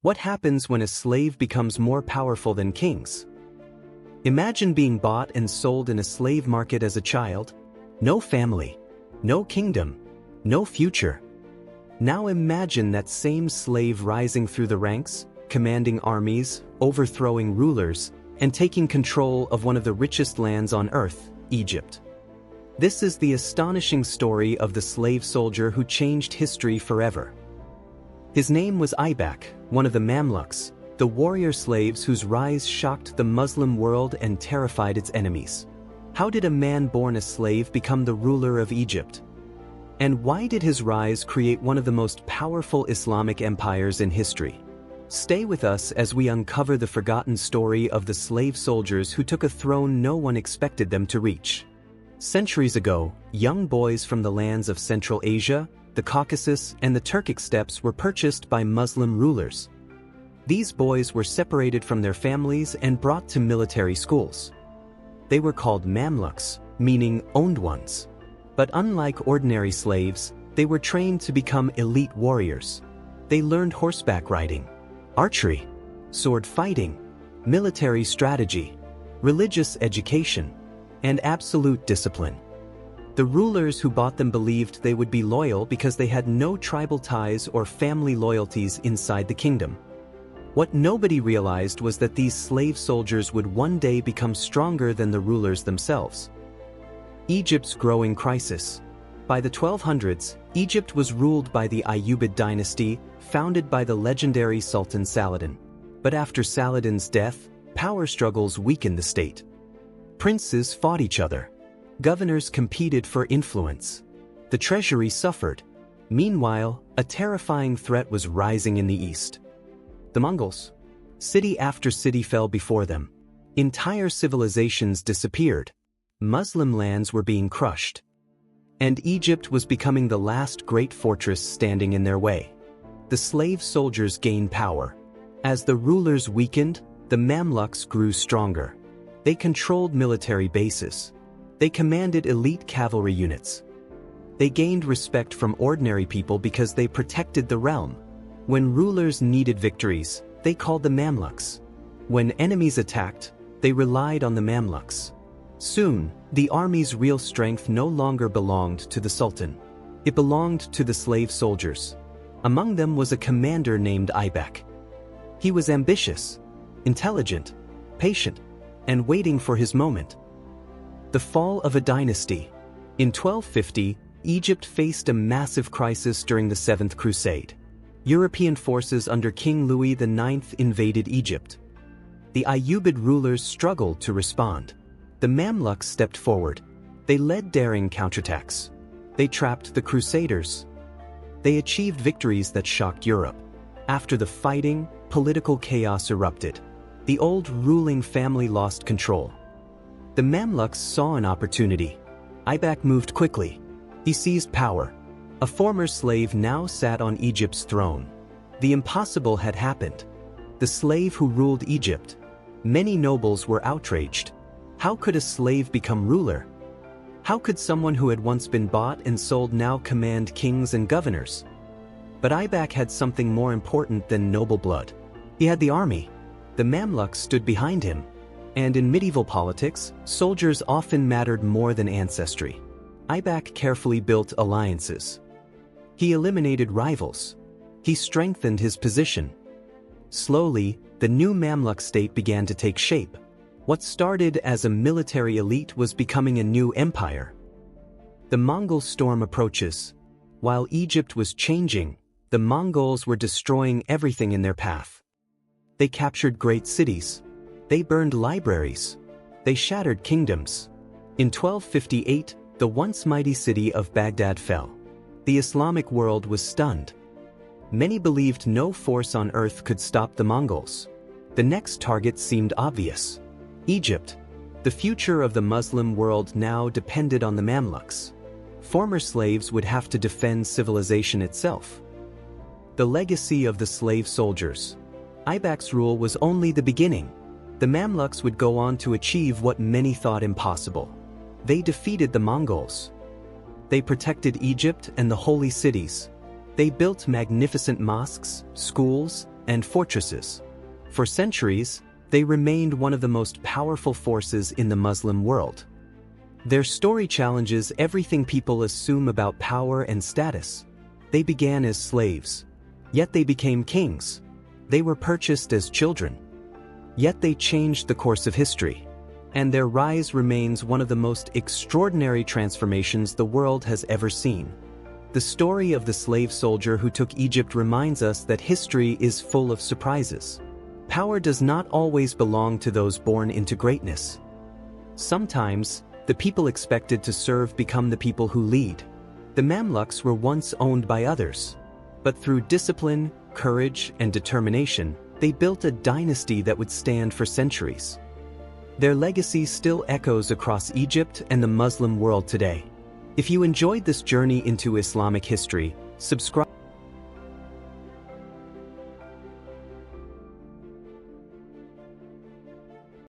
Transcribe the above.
What happens when a slave becomes more powerful than kings? Imagine being bought and sold in a slave market as a child. No family, no kingdom, no future. Now imagine that same slave rising through the ranks, commanding armies, overthrowing rulers, and taking control of one of the richest lands on earth, Egypt. This is the astonishing story of the slave soldier who changed history forever. His name was Aybak, one of the Mamluks, the warrior slaves whose rise shocked the Muslim world and terrified its enemies. How did a man born a slave become the ruler of Egypt? And why did his rise create one of the most powerful Islamic empires in history? Stay with us as we uncover the forgotten story of the slave soldiers who took a throne no one expected them to reach. Centuries ago, young boys from the lands of Central Asia, the Caucasus, and the Turkic steppes were purchased by Muslim rulers. These boys were separated from their families and brought to military schools. They were called Mamluks, meaning owned ones. But unlike ordinary slaves, they were trained to become elite warriors. They learned horseback riding, archery, sword fighting, military strategy, religious education, and absolute discipline. The rulers who bought them believed they would be loyal because they had no tribal ties or family loyalties inside the kingdom. What nobody realized was that these slave soldiers would one day become stronger than the rulers themselves. Egypt's growing crisis. By the 1200s, Egypt was ruled by the Ayyubid dynasty, founded by the legendary Sultan Saladin. But after Saladin's death, power struggles weakened the state. Princes fought each other. Governors competed for influence. The treasury suffered. Meanwhile, a terrifying threat was rising in the east. The Mongols. City after city fell before them. Entire civilizations disappeared. Muslim lands were being crushed. And Egypt was becoming the last great fortress standing in their way. The slave soldiers gained power. As the rulers weakened, the Mamluks grew stronger. They controlled military bases. They commanded elite cavalry units. They gained respect from ordinary people because they protected the realm. When rulers needed victories, they called the Mamluks. When enemies attacked, they relied on the Mamluks. Soon, the army's real strength no longer belonged to the Sultan. It belonged to the slave soldiers. Among them was a commander named Aybak. He was ambitious, intelligent, patient, and waiting for his moment. The fall of a dynasty. In 1250, Egypt faced a massive crisis during the Seventh Crusade. European forces under King Louis IX invaded Egypt. The Ayyubid rulers struggled to respond. The Mamluks stepped forward. They led daring counterattacks. They trapped the Crusaders. They achieved victories that shocked Europe. After the fighting, political chaos erupted. The old ruling family lost control. The Mamluks saw an opportunity. Aybak moved quickly. He seized power. A former slave now sat on Egypt's throne. The impossible had happened. The slave who ruled Egypt. Many nobles were outraged. How could a slave become ruler? How could someone who had once been bought and sold now command kings and governors? But Aybak had something more important than noble blood. He had the army. The Mamluks stood behind him. And in medieval politics, soldiers often mattered more than ancestry. Aybak carefully built alliances. He eliminated rivals. He strengthened his position. Slowly, the new Mamluk state began to take shape. What started as a military elite was becoming a new empire. The Mongol storm approaches. While Egypt was changing, the Mongols were destroying everything in their path. They captured great cities. They burned libraries. They shattered kingdoms. In 1258, the once mighty city of Baghdad fell. The Islamic world was stunned. Many believed no force on earth could stop the Mongols. The next target seemed obvious. Egypt. The future of the Muslim world now depended on the Mamluks. Former slaves would have to defend civilization itself. The legacy of the slave soldiers. Aybak's rule was only the beginning. The Mamluks would go on to achieve what many thought impossible. They defeated the Mongols. They protected Egypt and the holy cities. They built magnificent mosques, schools, and fortresses. For centuries, they remained one of the most powerful forces in the Muslim world. Their story challenges everything people assume about power and status. They began as slaves, yet they became kings. They were purchased as children, yet they changed the course of history. And their rise remains one of the most extraordinary transformations the world has ever seen. The story of the slave soldier who took Egypt reminds us that history is full of surprises. Power does not always belong to those born into greatness. Sometimes, the people expected to serve become the people who lead. The Mamluks were once owned by others, but through discipline, courage, and determination, they built a dynasty that would stand for centuries. Their legacy still echoes across Egypt and the Muslim world today. If you enjoyed this journey into Islamic history, subscribe.